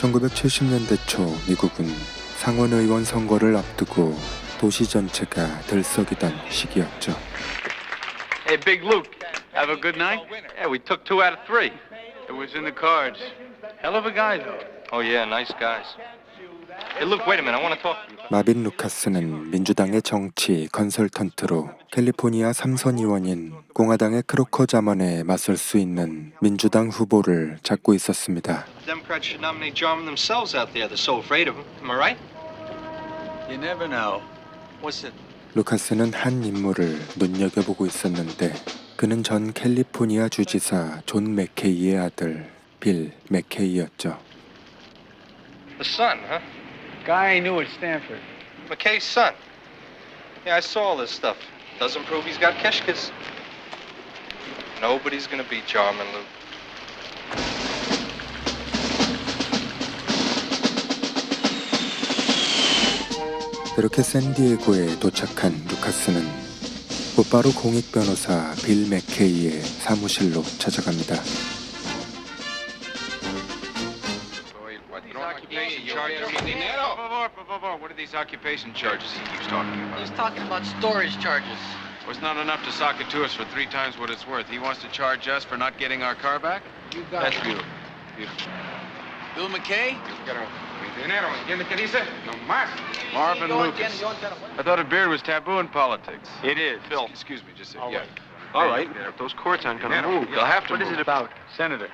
1970년대 초 미국은 상원의원 선거를 앞두고 도시 전체가 들썩이던 시기였죠. Hey, Big Luke, have a good night? Yeah, we took 2 out of 3. It was in the cards. Hell of a guy, though. Oh, yeah, nice guys. Hey, Luke, wait a minute. I want to talk to you. 마빈 루카스는 민주당의 정치 컨설턴트로 캘리포니아 3선 의원인 공화당의 크로커 자먼에 맞설 수 있는 민주당 후보를 찾고 있었습니다. Democrats should nominate Jarman themselves out there. They're so afraid of him. Am I right? You never know. What's it? 루카스는 한 인물을 눈여겨보고 있었는데 그는 전 캘리포니아 주지사 존 맥케이의 아들 빌 맥케이였죠. The son, huh? Guy I knew at Stanford. McKay's son. Yeah, I saw all this stuff. Doesn't prove he's got kishkas. Nobody's gonna beat Jarman, Luke. 그렇게 샌디에고에 도착한 루카스는 곧바로 공익 변호사 빌 맥케이의 사무실로 찾아갑니다. What are these occupation charges he keeps talking about? He's talking about storage charges. Well, it's not enough to sock it to us for 3 times what it's worth. He wants to charge us for not getting our car back? You got That's it. beautiful. Beautiful. Bill McKay? Marvin Lucas. I thought a beard was taboo in politics. It is. Phil. Excuse me, just a All yeah. right. All right. If those courts aren't going to move, they'll have to What move. is it about, Senator?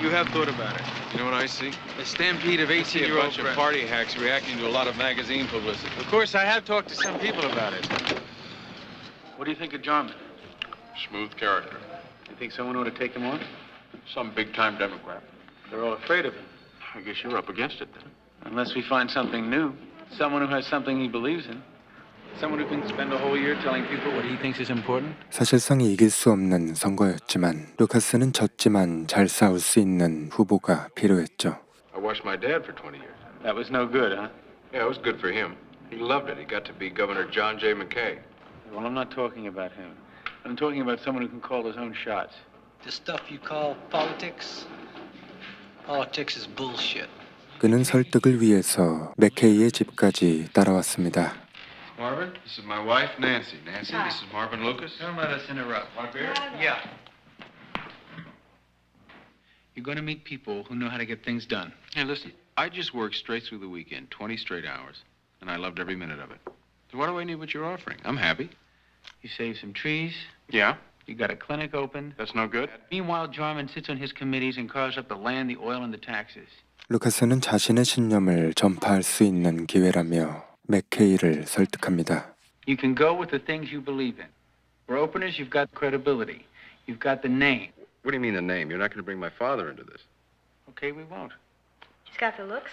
You have thought about it. You know what I see? A stampede of I see a 18-year-old bunch of party hacks reacting to a lot of magazine publicity. Of course, I have talked to some people about it. What do you think of Jarman? Smooth character. You think someone ought to take him on? Some big-time Democrat. They're all afraid of him. I guess you're up against it then. Unless we find something new. Someone who has something he believes in. Someone who can spend a whole year telling people what he thinks is important. 사실상 이길 수 없는 선거였지만 루카스는 졌지만 잘 싸울 수 있는 후보가 필요했죠. I watched my dad for 20 years. That was no good, huh? Yeah, it was good for him. He loved it. He got to be Governor John J. McKay. Well, I'm not talking about him. I'm talking about someone who can call his own shots. The stuff you call politics? Politics is bullshit. 그는 설득을 위해서 맥케이의 집까지 따라왔습니다. Marvin, this is my wife, Nancy. Nancy, this is Marvin Lucas. Don't let us interrupt. Want a beer? Yeah. You're going to meet people who know how to get things done. Hey, listen, I just worked straight through the weekend, 20 straight hours, and I loved every minute of it. So what do I need what you're offering? I'm happy. You saved some trees. Yeah? You got a clinic open. That's no good? Meanwhile, Jarman sits on his committees and carves up the land, the oil, and the taxes. 루카스는 자신의 신념을 전파할 수 있는 기회라며 맥케이를 설득합니다. You can go with the things you believe in. For openers, you've got credibility. You've got the name. What do you mean the name? You're not going to bring my father into this. Okay, we won't. He's got the looks.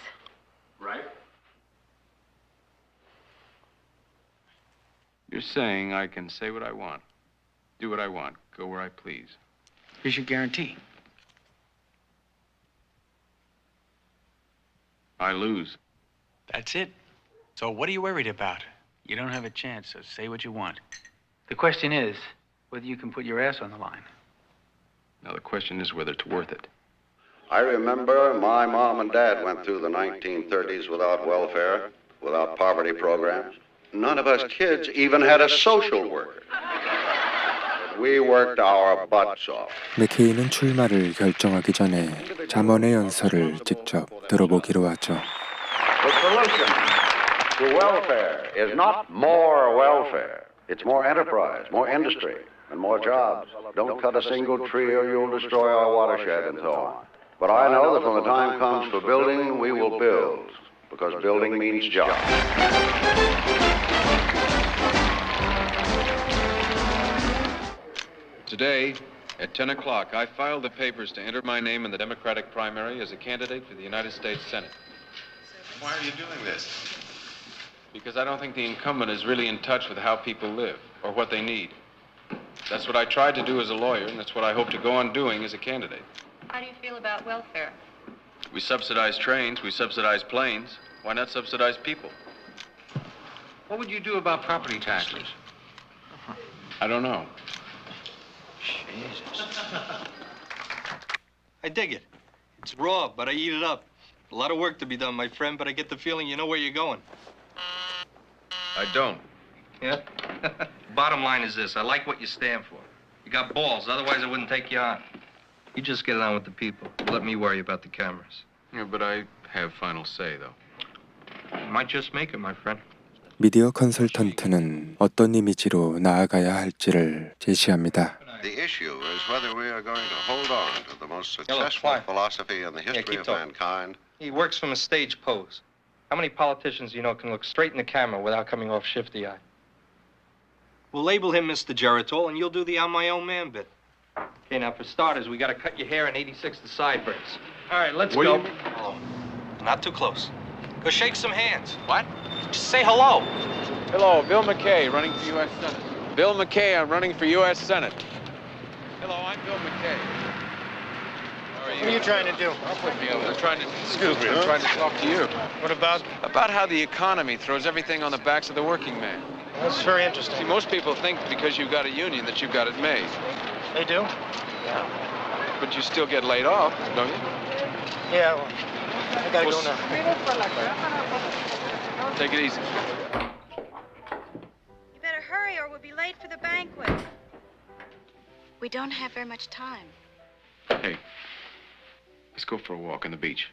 Right. You're saying I can say what I want, do what I want, go where I please. Here's your guarantee. I lose. That's it. So what are you worried about? You don't have a chance, so say what you want. The question is whether you can put your ass on the line. Now the question is whether it's worth it. I remember my mom and dad went through the 1930s without welfare, without poverty programs. None of us kids even had a social worker. But we worked our butts off. 맥케이는 출마를 결정하기 전에 잠언의 연설을 직접 들어보기로 하죠. The solution to welfare is not more welfare. It's more enterprise, more industry, and more jobs. Don't cut a single tree or you'll destroy our watershed and so on. But I know that when the time comes for building, we will build, because building means jobs. Today, at 10 o'clock, I filed the papers to enter my name in the Democratic primary as a candidate for the United States Senate. Why are you doing this? Because I don't think the incumbent is really in touch with how people live or what they need. That's what I tried to do as a lawyer, and that's what I hope to go on doing as a candidate. How do you feel about welfare? We subsidize trains, we subsidize planes. Why not subsidize people? What would you do about property taxes? I don't know. Jesus. I dig it. It's raw, but I eat it up. A lot of work to be done, my friend, but I get the feeling you know where you're going. I don't. Yeah? Bottom line is this. I like what you stand for. You got balls. Otherwise, I wouldn't take you on. You just get it on with the people. Let me worry about the cameras. Yeah, but I have final say, though. You might just make it, my friend. 미디어 컨설턴트는 어떤 이미지로 나아가야 할지를 제시합니다. The issue is whether we are going to hold on to the most successful philosophy in the history of mankind. He works from a stage pose. How many politicians you know can look straight in the camera without coming off shifty-eye? We'll label him Mr. Geritol, and you'll do the I'm my own man bit. Okay, now for starters, we got to cut your hair and 86 the sideburns. All right, let's go. Oh, not too close. Go shake some hands. What? Just say hello. Hello, Bill McKay, running for U.S. Senate. Bill McKay, I'm running for U.S. Senate. Hello, I'm Bill McKay. What are you trying to do? I'm trying to... Excuse me, I'm trying to talk to you. What about? About how the economy throws everything on the backs of the working man. That's very interesting. See, most people think because you've got a union that you've got it made. They do? But you still get laid off, don't you? Yeah, well, I gotta go now. Take it easy. You better hurry or we'll be late for the banquet. We don't have very much time. Hey, let's go for a walk on the beach.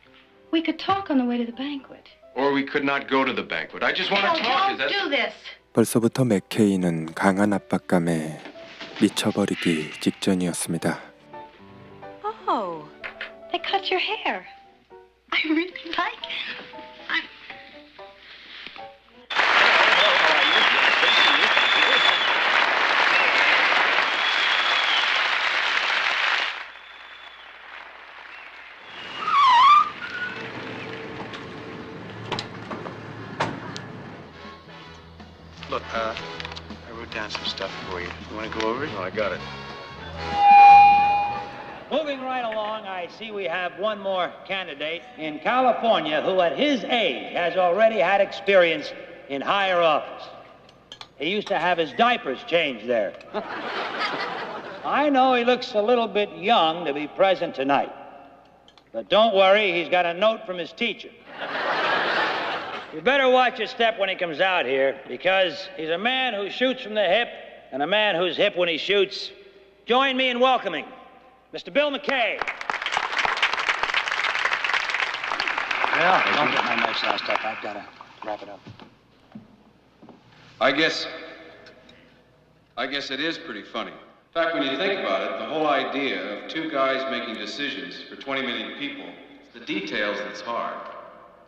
We could talk on the way to the banquet. Or we could not go to the banquet. I just want to talk. Is that... do this. 벌써부터 맥케이는 강한 압박감에 미쳐버리기 직전이었습니다. Oh, they cut your hair. I really like it. Look, I wrote down some stuff for you. You want to go over it? No, I got it. Moving right along, I see we have one more candidate in California who at his age has already had experience in higher office. He used to have his diapers changed there. I know he looks a little bit young to be present tonight, but don't worry, he's got a note from his teacher. You better watch your step when he comes out here, because he's a man who shoots from the hip and a man who's hip when he shoots. Join me in welcoming Mr. Bill McKay. Well, don't get my notes last up. I've got to wrap it up. I guess it is pretty funny. In fact, when you think about it, the whole idea of two guys making decisions for 20 million people, it's the details that's hard.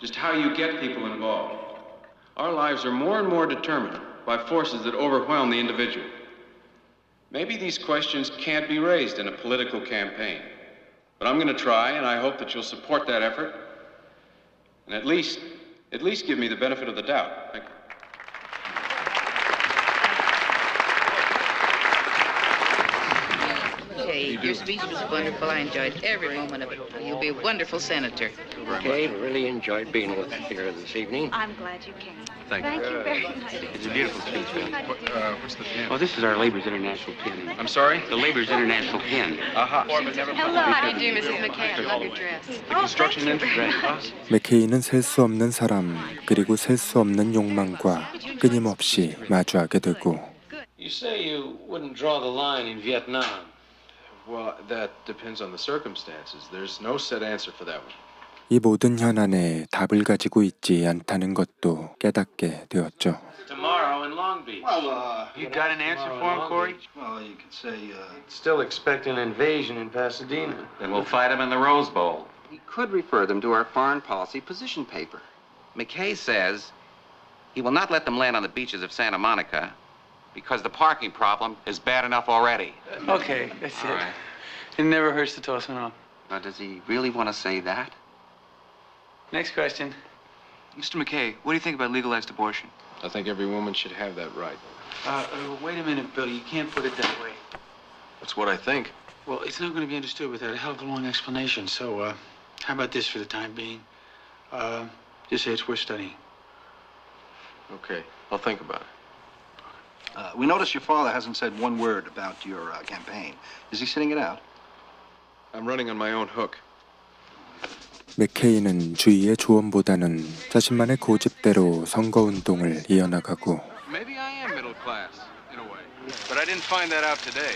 Just how you get people involved. Our lives are more and more determined by forces that overwhelm the individual. Maybe these questions can't be raised in a political campaign. But I'm going to try, and I hope that you'll support that effort. And at least give me the benefit of the doubt. Thank you. Hey, your speech was wonderful. I enjoyed every moment of it. You'll be a wonderful senator. Okay, really enjoyed being with you here this evening. I'm glad you came. Thank you. Thank you very much. It's a beautiful speech, Bill. What's the pin? Well, this is our Labor's International pin. I'm sorry? The Labor's International pin. Aha. Hello. How do you do, Mrs. McKay? I love your dress. The construction industry. 맥케이는 셀 수 없는 사람 그리고 셀 수 없는 욕망과 끊임없이 마주하게 되고 You say you wouldn't draw the line in Vietnam. Well, that depends on the circumstances. There's no set answer for that one. 이 모든 현안에 답을 가지고 있지 않다는 것도 깨닫게 되었죠. Tomorrow in Long Beach. Well, you got an answer for him, Corey? Well, you could say, Still expect an invasion in Pasadena. Then we'll fight him in the Rose Bowl. We could refer them to our foreign policy position paper. McKay says he will not let them land on the beaches of Santa Monica because the parking problem is bad enough already. Okay, that's All it. right. It never hurts to toss one off. Now, does he really want to say that? Next question. Mr. McKay, what do you think about legalized abortion? I think every woman should have that right. Wait a minute, Bill. You can't put it that way. That's what I think. Well, it's not going to be understood without a hell of a long explanation. So, how about this for the time being? Just say it's worth studying. Okay, I'll think about it. We notice your father hasn't said one word about your campaign. Is he sitting it out? I'm running on my own hook. 맥케이는 주위의 조언보다는 자신만의 고집대로 선거운동을 이어나가고 Maybe I am middle class, in a way. But I didn't find that out today.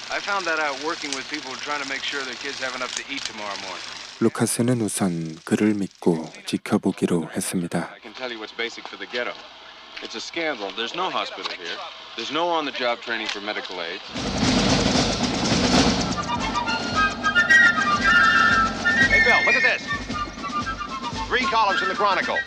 I found that out working with people trying to make sure their kids have enough to eat tomorrow morning. 루카스는 우선 그를 믿고 지켜보기로 했습니다. I can tell you what's basic for the ghetto. It's a scandal. There's no hospital here. There's no on-the-job training for medical aids. Hey, Bill, look at this. 3 columns in the Chronicle.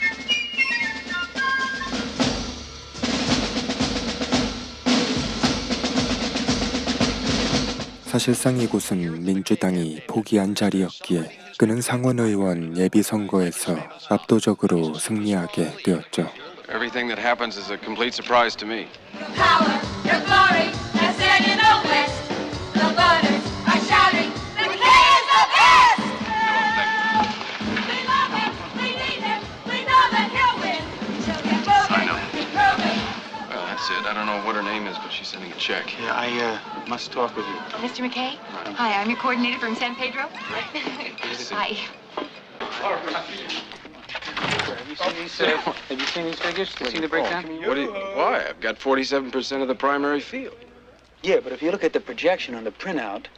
사실상 이곳은 민주당이 포기한 자리였기에 그는 상원의원 예비선거에서 압도적으로 승리하게 되었죠. Everything that happens is a complete surprise to me. Power, your glory, has said in the West. The voters are shouting, McKay is the best! We love him, we need him, we know that he'll win. She'll get moving, prove it. Well, that's it. I don't know what her name is, but she's sending a check. Yeah, I must talk with you. Mr. McKay? Hi, I'm your coordinator from San Pedro. Hi. Have you seen these figures? Seen the breakdown? Why? I've got 47% of the primary field. Yeah, but if you look at the projection on the printout,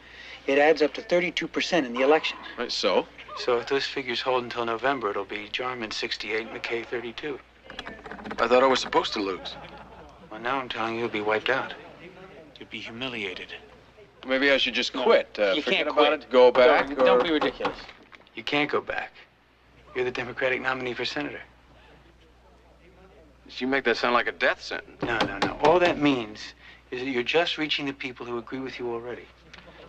it adds up to 32% in the election. Right, so? So if those figures hold until November, it'll be Jarman 68, McKay 32. I thought I was supposed to lose. Well, now I'm telling you, you'll be wiped out. You'll be humiliated. Maybe I should just quit. You Forget can't about quit. it, go back, No, or... don't be ridiculous. You can't go back. You're the Democratic nominee for senator. You make that sound like a death sentence. No. All that means is that you're just reaching the people who agree with you already.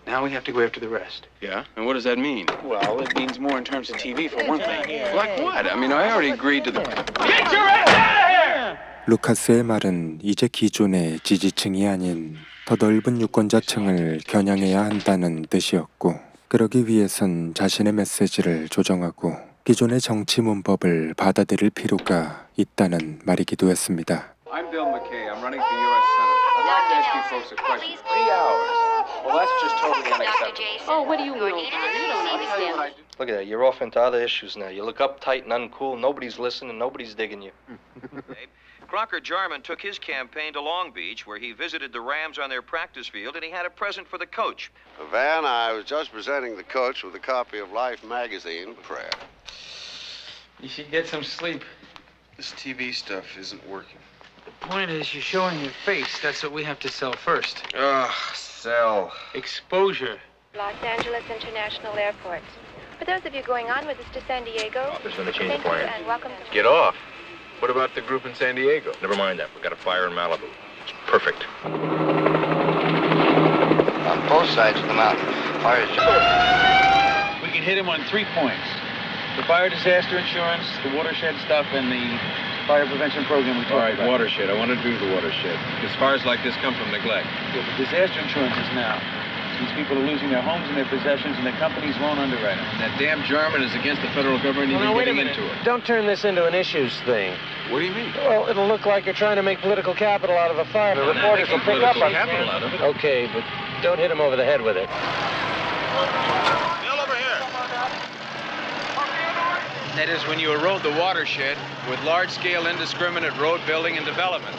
Now we have to go after the rest. Yeah? And what does that mean? Well, it means more in terms of TV, for one thing. Like what? I mean, I already agreed to the... Get your ass out of here! 루카스의 말은 이제 기존의 지지층이 아닌 더 넓은 유권자층을 겨냥해야 한다는 뜻이었고 그러기 위해선 자신의 메시지를 조정하고 기존의 정치 문법을 받아들일 필요가 있다는 말이기도 했습니다. I'm Bill McKay. I'm running for U.S. Senate. I'd like to ask you folks a question. 3 hours. Well, that's just totally unacceptable. Oh, what do you know? You don't understand. Look at that. You're off into other issues now. You look uptight and uncool. Nobody's listening. Nobody's digging you. Crocker Jarman took his campaign to Long Beach, where he visited the Rams on their practice field, and he had a present for the coach. Van, I was just presenting the coach with a copy of Life magazine. Prayer. You should get some sleep. This TV stuff isn't working. The point is, you're showing your face. That's what we have to sell first. Ugh, sell. Exposure. Los Angeles International Airport. For those of you going on with us to San Diego, Office when they change thank the you plan. and welcome to... Get off. What about the group in San Diego? Never mind that. We've got a fire in Malibu. It's perfect. On both sides of the mountain, fires. We can hit him on 3 points. The fire disaster insurance, the watershed stuff, and the fire prevention program we talked about. Watershed. I want to do the watershed. Because fires like this come from neglect. Yeah, the disaster insurance is now. These people are losing their homes and their possessions, and their companies won't underwrite them. That damn German is against the federal government even getting into it. Don't turn this into an issues thing. What do you mean? Well, it'll look like you're trying to make political capital out of a fire. The reporters will pick up on capital out of it. Okay, but don't hit him over the head with it. Bill, over here. That is when you erode the watershed with large-scale indiscriminate road building and development.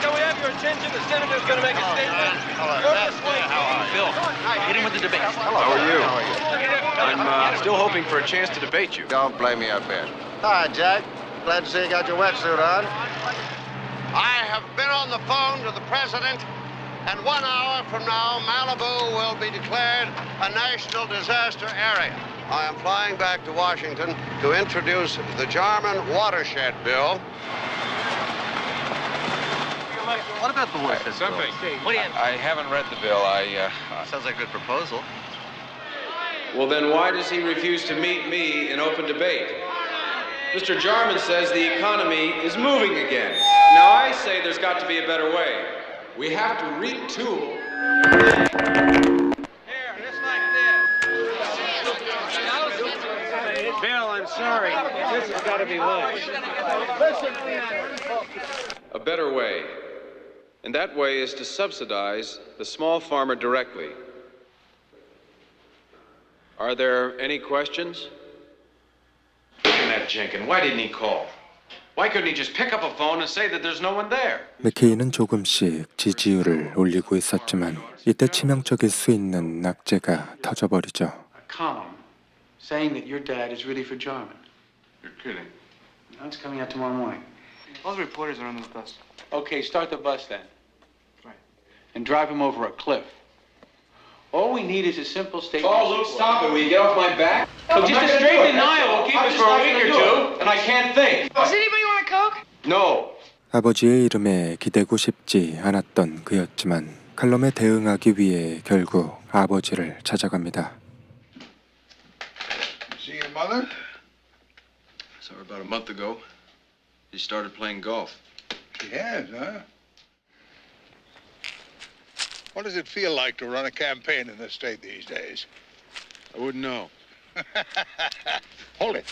Can we have your attention? The senator's going to make a statement. Bill, hit him with the debate. How are you? I'm still hoping for a chance to debate you. Don't blame me a bit. Hi, Jack. Glad to see you got your wetsuit on. I have been on the phone to the president, and 1 hour from now, Malibu will be declared a national disaster area. I am flying back to Washington to introduce the Jarman Watershed Bill. What about the watershed bill? I haven't read the bill. Sounds like a good proposal. Well, then why does he refuse to meet me in open debate? Mr. Jarman says the economy is moving again. Now, I say there's got to be a better way. We have to retool. Here, just like this. Bill, I'm sorry. has got to be lynched. A better way. And that way is to subsidize the small farmer directly. Are there any questions? Look at that Jenkins. Why didn't he call? Why couldn't he just pick up a phone and say that there's no one there? 맥케이는 조금씩 지지율을 올리고 있었지만 이때 치명적일 수 있는 낙제가 터져버리죠. A column saying that your dad is really for Jarman. You're kidding. No, it's coming out tomorrow morning. All the reporters are on this bus. Okay, start the bus then. Right. And drive him over a cliff. All we need is a simple statement. Oh, Luke, stop it. Will you get off my back? So just a straight denial will keep us for a week or two, and I can't think. Does anybody want a Coke? No. 아버지의 이름에 기대고 싶지 않았던 그였지만 칼럼에 대응하기 위해 결국 아버지를 찾아갑니다. See your mother? Saw her about a month ago. She started playing golf. She has, huh? What does it feel like to run a campaign in this state these days? I wouldn't know. Hold it.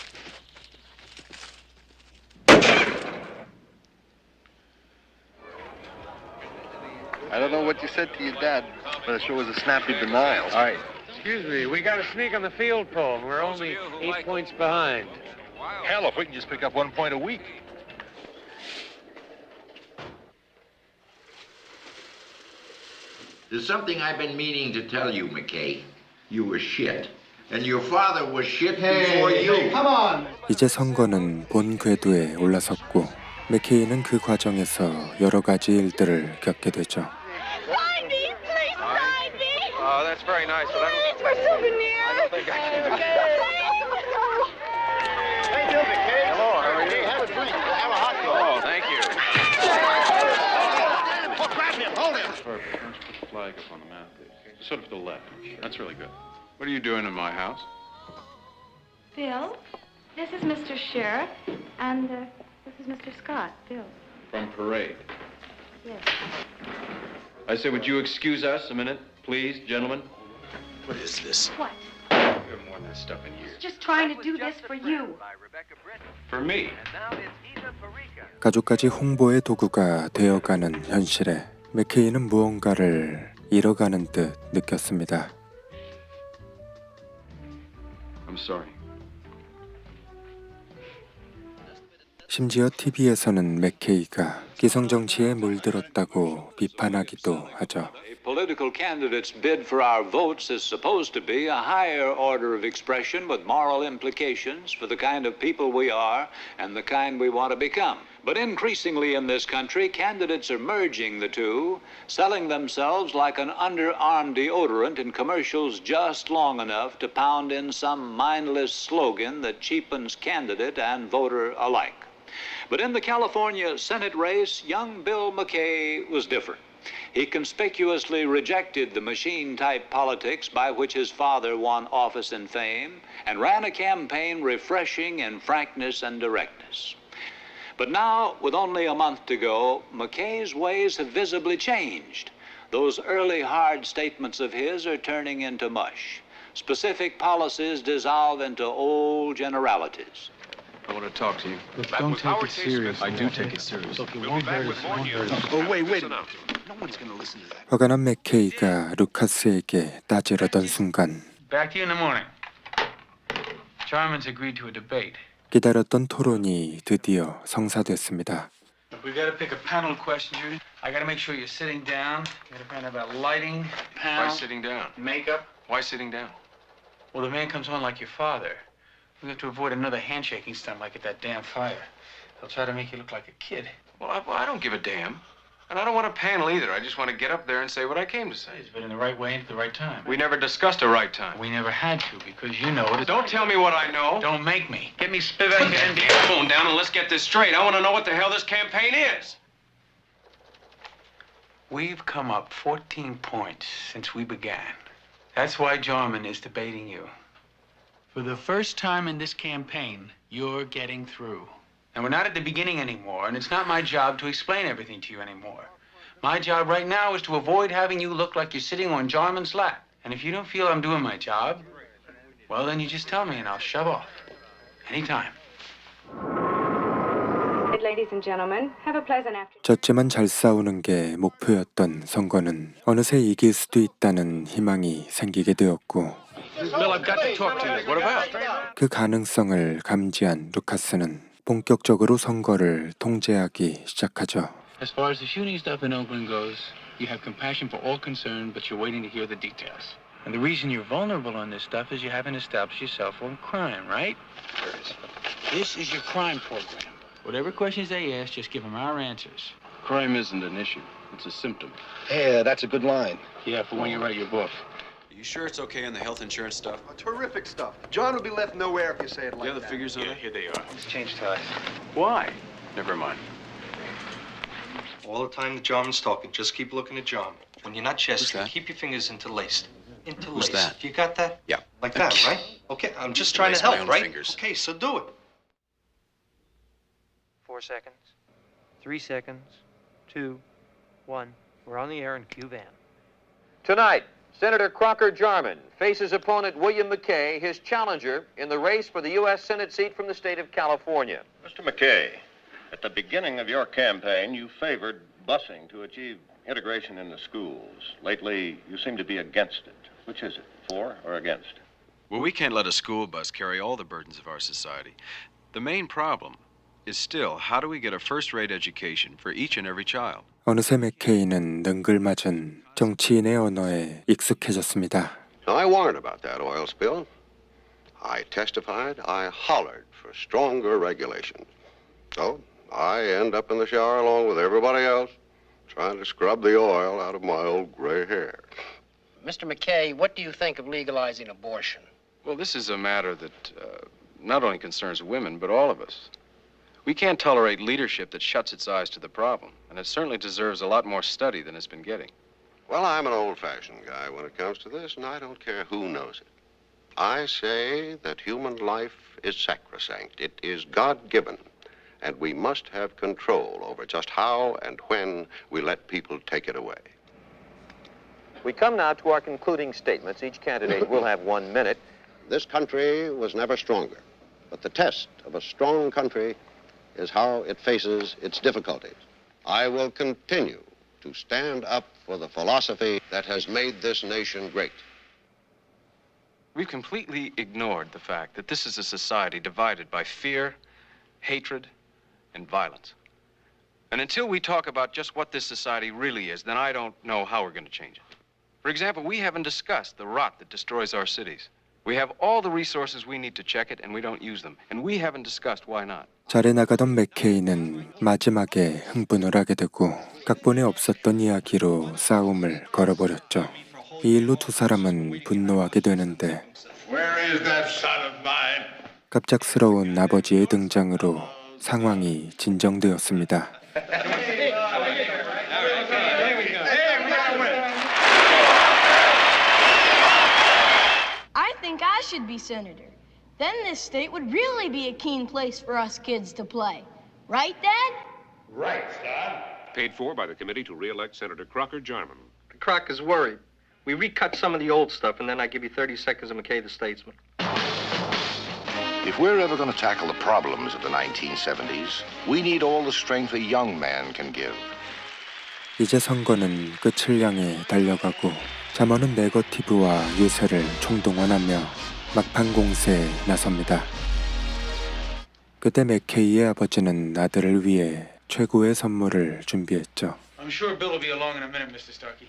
I don't know what you said to your dad, but it sure was a snappy denial. All right. Excuse me, we got a sneak on the field poll. We're only 8 points behind. Hell, if we can just pick up 1 point a week. There's something I've been meaning to tell you, McKay. You were shit. And your father was shit before you. Come on! 이제 선거는 본 궤도에 올라섰고 맥케이는 그 과정에서 여러 가지 일들을 겪게 되죠. Sign me! Please sign me! Oh, that's very nice, but I don't... For souvenir! I don't think I can... Hey, Bill McKay. Hello, how are you? Have a drink. Have a hot dog. Oh, thank you. Grab him. Hold him. Perfect. Let's put the flag up on the map. Sort of to the left. That's really good. What are you doing in my house? Bill, this is Mr. Sheriff, and this is Mr. Scott. Bill. From Parade. Yes. I say, would you excuse us a minute, please, gentlemen? What is this? What? We haven't worn that stuff in years. Just trying to do this for you. For me. 가족까지 홍보의 도구가 되어가는 현실에 맥케이는 무언가를 잃어가는 듯 느꼈습니다. I'm sorry. 심지어 TV에서는 맥케이가 기성정치에 물들었다고 비판하기도 하죠. A political candidate's bid for our votes is supposed to be a higher order of expression with moral implications for the kind of people we are and the kind we want to become. But increasingly in this country, candidates are merging the two, selling themselves like an underarm deodorant in commercials just long enough to pound in some mindless slogan that cheapens candidate and voter alike. But in the California Senate race, young Bill McKay was different. He conspicuously rejected the machine-type politics by which his father won office and fame, and ran a campaign refreshing in frankness and directness. But now, with only a month to go, McKay's ways have visibly changed. Those early hard statements of his are turning into mush. Specific policies dissolve into old generalities. I want to talk to you. Look, don't take it serious. I do take it serious. Look, it won't hurt us. It won't hurt us. Oh, wait. No one's going to listen to that. 화가 난 맥케이가 루카스에게 따지려던 순간 Back to you in the morning. Jarman's agreed to a debate. 기다렸던 토론이 드디어 성사됐습니다. We got to pick a panel of questions here. I got to make sure you're sitting down. You got to find out about lighting, panel. Why sitting down? Makeup. Why sitting down? Well, the man comes on like your father. We have to avoid another handshaking stunt like at that damn fire. They'll try to make you look like a kid. Well, I don't give a damn. And I don't want a panel either. I just want to get up there and say what I came to say. But in the right way and at the right time. We never discussed a right time. We never had to because you know it. Don't tell me what I know. Don't make me. Get me spit Put that damn phone down and let's get this straight. I want to know what the hell this campaign is. We've come up 14 points since we began. That's why Jarman is debating you. For the first time in this campaign, you're getting through. And we're not at the beginning anymore, and it's not my job to explain everything to you anymore. My job right now is to avoid having you look like you're sitting on Jarman's lap. And if you don't feel I'm doing my job, well, then you just tell me and I'll shove off. Anytime. Ladies and gentlemen, have a pleasant afternoon. 졌지만 잘 싸우는 게 목표였던 선거는 어느새 이길 수도 있다는 희망이 생기게 되었고 Bill, I've got to talk to you. What about? 그 가능성을 감지한 루카스는 본격적으로 선거를 통제하기 시작하죠. As far as the shooting stuff in Oakland goes, you have compassion for all concerned, but you're waiting to hear the details. And the reason you're vulnerable on this stuff is you haven't established yourself on crime, right? This is your crime program. Whatever questions they ask, just give them our answers. Crime isn't an issue. It's a symptom. Yeah, that's a good line. Yeah, for when you write your book. Are you sure it's okay on the health insurance stuff? Terrific stuff. John will be left nowhere if you say it like that. Do you have the figures on it? Here they are. Let's change ties. Why? Never mind. All the time that Jarman's talking, just keep looking at Jarman. When you're not gesturing, that? keep your fingers interlaced. Who's that? You got that? Yeah. Like that, right? Okay, I'm just trying to Interlace my help, own right? fingers. Okay, so do it. 4 seconds. 3 seconds. 2, 1. We're on the air in Q van. Tonight, Senator Crocker Jarman faces opponent William McKay, his challenger in the race for the U.S. Senate seat from the state of California. Mr. McKay, at the beginning of your campaign, you favored busing to achieve integration in the schools. Lately, you seem to be against it. Which is it, for or against? Well, we can't let a school bus carry all the burdens of our society. The main problem is still how do we get a first-rate education for each and every child? 어느새 맥케이는 능글맞은 정치인의 언어에 익숙해졌습니다. Now, I warned about that oil spill. I testified, I hollered for stronger regulations. So, I end up in the shower along with everybody else, trying to scrub the oil out of my old gray hair. Mr. McKay, what do you think of legalizing abortion? Well, this is a matter that not only concerns women, but all of us. We can't tolerate leadership that shuts its eyes to the problem, and it certainly deserves a lot more study than it's been getting. Well, I'm an old-fashioned guy when it comes to this, and I don't care who knows it. I say that human life is sacrosanct. It is God-given, and we must have control over just how and when we let people take it away. We come now to our concluding statements. Each candidate will have 1 minute. This country was never stronger, but the test of a strong country is how it faces its difficulties. I will continue to stand up for the philosophy that has made this nation great. We've completely ignored the fact that this is a society divided by fear, hatred, and violence. And until we talk about just what this society really is, then I don't know how we're going to change it. For example, we haven't discussed the rot that destroys our cities. We have all the resources we need to check it, and we don't use them. And we haven't discussed why not. 잘해 나가던 맥케이는 마지막에 흥분을 하게 되고 각본에 없었던 이야기로 싸움을 걸어버렸죠. 이 일로 두 사람은 분노하게 되는데 갑작스러운 아버지의 등장으로 상황이 진정되었습니다. I think I should be senator. Then this state would really be a keen place for us kids to play. Right, Dad? Right, Stan. Paid for by the committee to re-elect Senator Crocker Jarman. Crocker's worried. We recut some of the old stuff, and then I give you 30 seconds of McKay the Statesman. If we're ever going to tackle the problems of the 1970s, we need all the strength a young man can give. 이제 선거는 끝을 향해 달려가고 잠원은 네거티브와 유세를 총동원하며 막판 공세에 나섭니다. 그때 맥케이의 아버지는 아들을 위해 최고의 선물을 준비했죠. I'm sure Bill will be along in a minute, Mr. Starkey.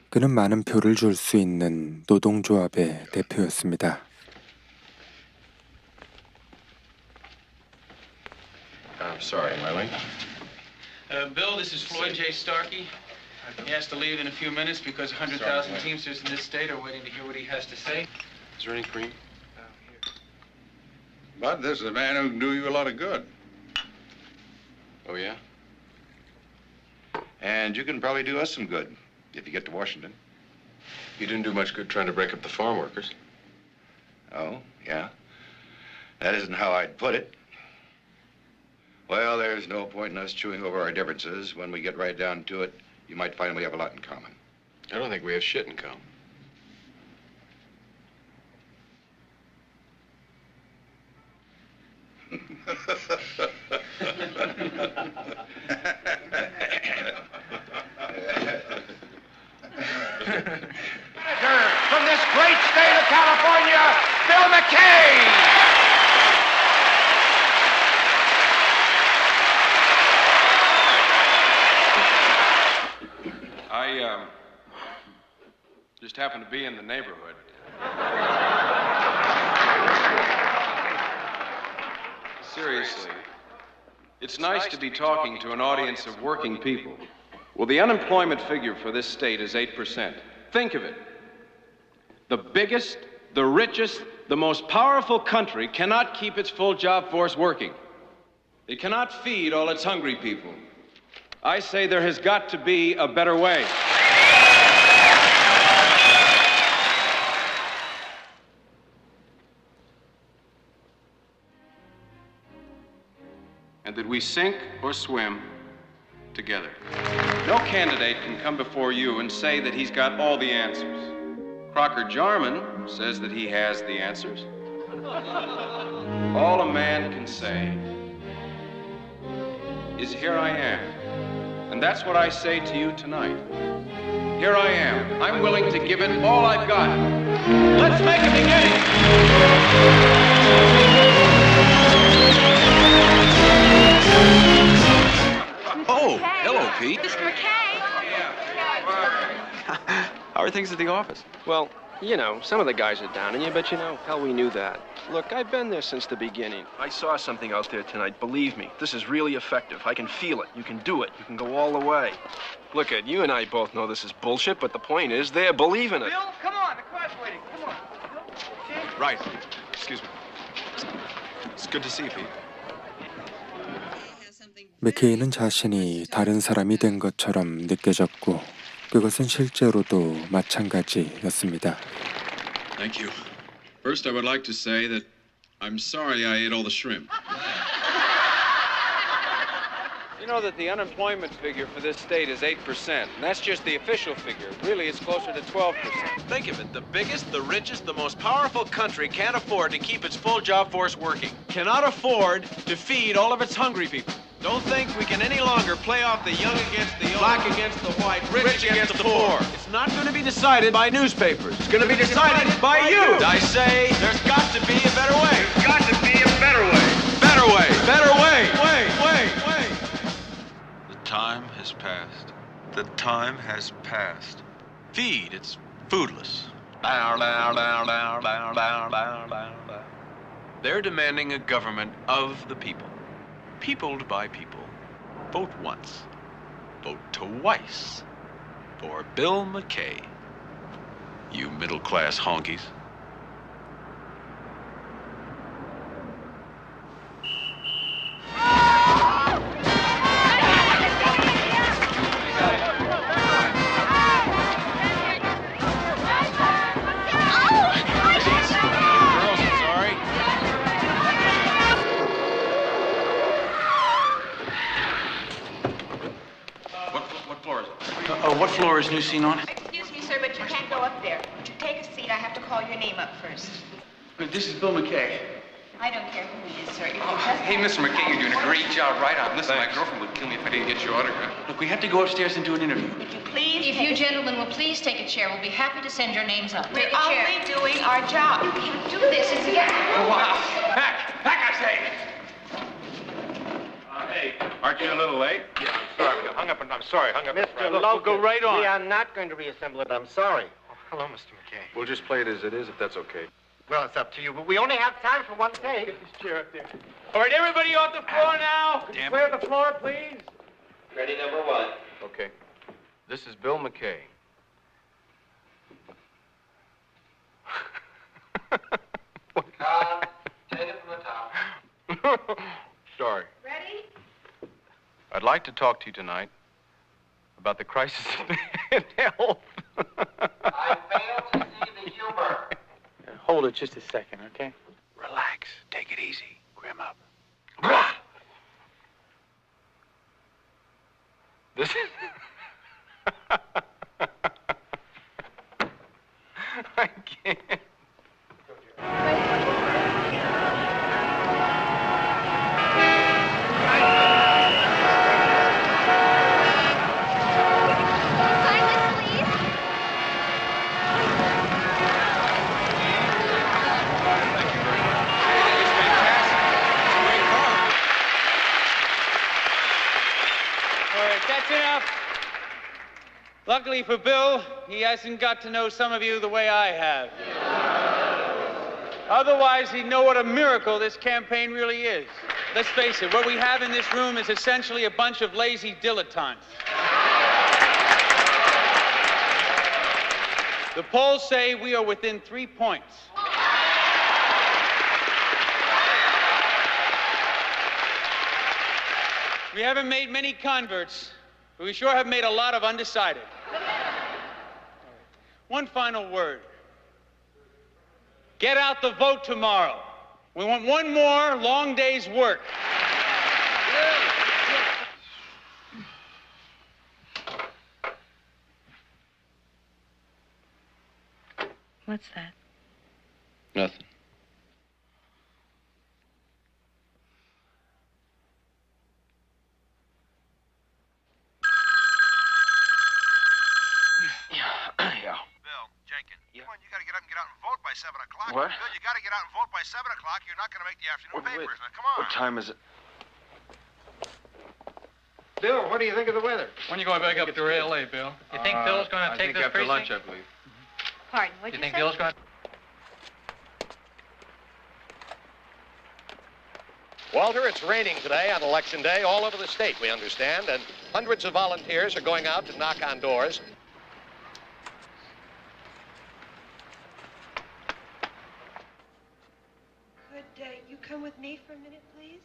그는 많은 표를 줄 수 있는 노동조합의 대표였습니다. I'm sorry, am I late? Bill, this is Floyd J. Starkey. He has to leave in a few minutes because 100,000 Teamsters in this state are waiting to hear what he has to say. Is there any cream? But this is a man who can do you a lot of good. Oh, yeah? And you can probably do us some good if you get to Washington. You didn't do much good trying to break up the farm workers. Oh, yeah? That isn't how I'd put it. Well, there's no point in us chewing over our differences. When we get right down to it, you might find we have a lot in common. I don't think we have shit in common. From this great state of California, Bill McKay! I just happened to be in the neighborhood. Seriously, it's nice to be talking to an audience of working people. Well, the unemployment figure for this state is 8%. Think of it. The biggest, the richest, the most powerful country cannot keep its full job force working. It cannot feed all its hungry people. I say there has got to be a better way. And that we sink or swim together. No candidate can come before you and say that he's got all the answers. Crocker Jarman says that he has the answers. All a man can say is, here I am. And that's what I say to you tonight. Here I am. I'm willing to give it all I've got. Let's make a beginning. Oh, hello, Pete. Mr. McKay. How are things at the office? Well, you know, some of the guys are down on you, but you know, hell, we knew that. Look, I've been there since the beginning. I saw something out there tonight. Believe me, this is really effective. I can feel it. You can do it. You can go all the way. Look, Ed, you and I both know this is bullshit, but the point is they're believing it. Bill, come on, the car's waiting. Come on. Right. Excuse me. It's good to see you, Pete. 맥케이는 자신이 다른 사람이 된 것처럼 느껴졌고 그것은 실제로도 마찬가지였습니다. Thank you. First, I would like to say that I'm sorry I ate all the shrimp. You know that the unemployment figure for this state is 8%, and that's just the official figure. Really, it's closer to 12%. Think of it. The biggest, the richest, the most powerful country can't afford to keep its full job force working. Cannot afford to feed all of its hungry people. Don't think we can any longer play off the young against the old, black against the white, rich against the poor. It's not going to be decided by newspapers. It's going to be decided by you. I say there's got to be a better way. There's got to be a better way. Better way. Better way. Way. The time has passed. The time has passed. Feed, it's foodless. They're demanding a government of the people. Peopled by people. Vote once. Vote twice. For Bill McKay. You middle-class honkies. What floor is new scene on? Excuse me, sir, but you can't go up there. Would you take a seat? I have to call your name up first. This is Bill McKay. I don't care who he is, sir. If you just... Hey, Mr. McKay, you're doing a great job right on. Listen, my girlfriend would kill me if I didn't get your autograph. Look, we have to go upstairs and do an interview. Please, if you gentlemen will please take a chair, we'll be happy to send your names up. We're only doing our job. You can't do this. It's against the Oh, wow. Back, I say. Hey, aren't you a little late? Yeah, I'm sorry. Hung up. Mr. Look, go right on. We are not going to reassemble it. I'm sorry. Oh, hello, Mr. McKay. We'll just play it as it is, if that's okay. Well, it's up to you, but we only have time for one take. Get this chair up there. All right, everybody off the floor now. Could you clear the floor, please? Ready, number one. Okay. This is Bill McKay. Take it from the top. Sorry. Ready? I'd like to talk to you tonight about the crisis in health. I fail to see the humor. Hold it just a second, okay? Relax. Take it easy. Grim up. This is... I can't. enough. Luckily for Bill, he hasn't got to know some of you the way I have. Otherwise, he'd know what a miracle this campaign really is. Let's face it, what we have in this room is essentially a bunch of lazy dilettantes. The polls say we are within 3 points. We haven't made many converts, but we sure have made a lot of undecided. One final word. Get out the vote tomorrow. We want one more long day's work. What's that? Nothing. By 7 o'clock. What? Bill, you got to get out and vote by 7 o'clock. You're not going to make the afternoon papers. Now, come on. What time is it? Bill, what do you think of the weather? When are you going back up to LA, Bill? You think Bill's going to take this after precinct? lunch, I believe. Pardon, what'd You you think say? Bill's going to... Walter, it's raining today on Election Day all over the state, we understand, and hundreds of volunteers are going out to knock on doors. Could you come with me for a minute, please?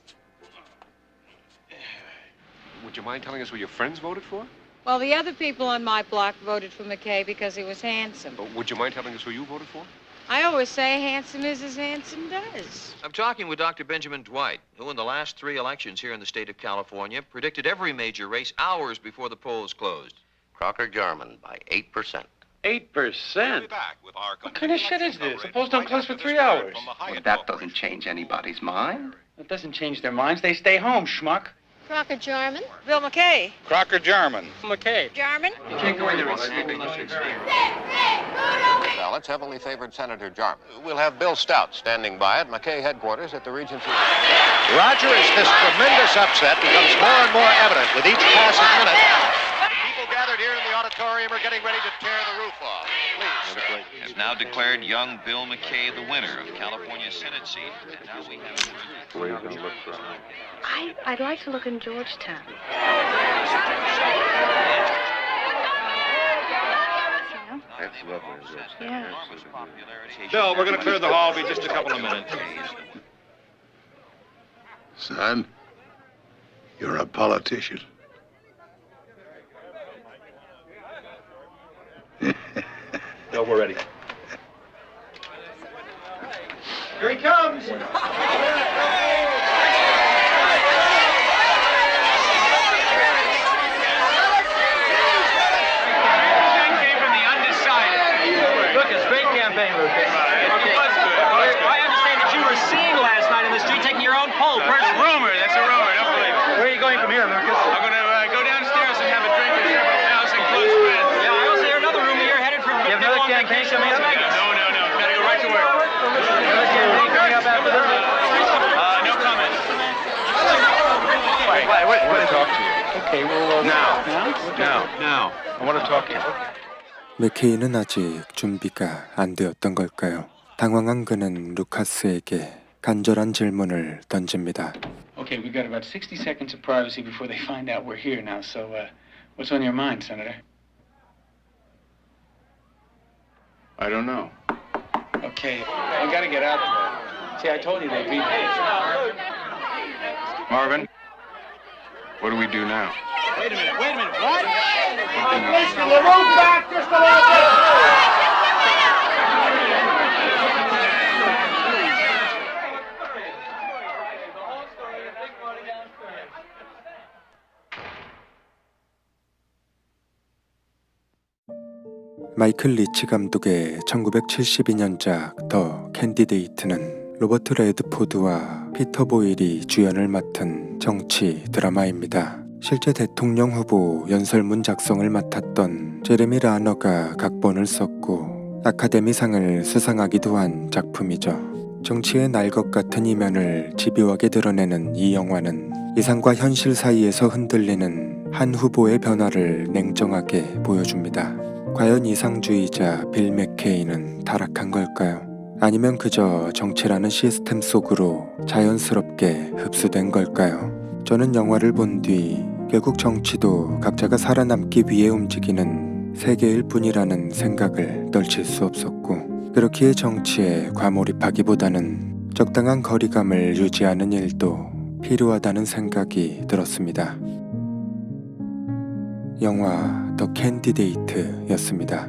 Would you mind telling us who your friends voted for? Well, the other people on my block voted for McKay because he was handsome. Would you mind telling us who you voted for? I always say handsome is as handsome does. I'm talking with Dr. Benjamin Dwight, who in the last 3 elections here in the state of California predicted every major race hours before the polls closed. Crocker Jarman by 8%. 8%? What kind of shit is this? The polls don't close for 3 hours. Well, that doesn't change anybody's mind. It doesn't change their minds. They stay home, schmuck. Crocker Jarman. Bill McKay. Crocker Jarman. McKay. Jarman. You can't go in there and Ballots heavily favored Senator Jarman. We'll have Bill Stout standing by at McKay headquarters at the Regency. Roger, as this tremendous upset becomes more and more evident with each passing minute. People gathered here in the auditorium are getting ready to tear the roof off. Please. Has now declared young Bill McKay the winner of California's Senate seat. And now we have... Where are you going to look for? I'd like to look in Georgetown. That's lovely. Yeah. Bill, we're going to clear the hall. It'll be just a couple of minutes. Son, you're a politician. Bill, we're ready. Here he comes. Campaign, Lucas. Okay. I understand that you were seen last night in the street taking your own poll. That's a rumor. That's a rumor. Don't believe it. Where are you going from here, Lucas? I'm going to go downstairs and have a drink with several thousand close friends. Yeah, I also hear another rumor you're headed for... You have another campaign coming up? No. Gotta go right to work. Another campaign coming up after this? No comment. Wait, I want to talk to you. Okay, well... Now. I want to talk to you. 맥케이는 아직 준비가 안 되었던 걸까요? 당황한 그는 루카스에게 간절한 질문을 던집니다. Okay, we've got about 60 seconds of privacy before they find out we're here now, so what's on your mind, Senator? I don't know. Okay, I gotta get out there. See, I told you they'd be there. Marvin, what do we do now? Wait a minute, what? Listen, the roof back just a little bit. 마이클 리치 감독의 1972년작 더 캔디데이트는 로버트 레드포드와 피터 보일이 주연을 맡은 정치 드라마입니다. 실제 대통령 후보 연설문 작성을 맡았던 제레미 라너가 각본을 썼고 아카데미상을 수상하기도 한 작품이죠. 정치의 날 것 같은 이면을 집요하게 드러내는 이 영화는 이상과 현실 사이에서 흔들리는 한 후보의 변화를 냉정하게 보여줍니다. 과연 이상주의자 빌 맥케이는 타락한 걸까요? 아니면 그저 정치라는 시스템 속으로 자연스럽게 흡수된 걸까요? 저는 영화를 본 뒤 결국 정치도 각자가 살아남기 위해 움직이는 세계일 뿐이라는 생각을 떨칠 수 없었고, 그렇기에 정치에 과몰입하기보다는 적당한 거리감을 유지하는 일도 필요하다는 생각이 들었습니다. 영화 더 캔디데이트였습니다.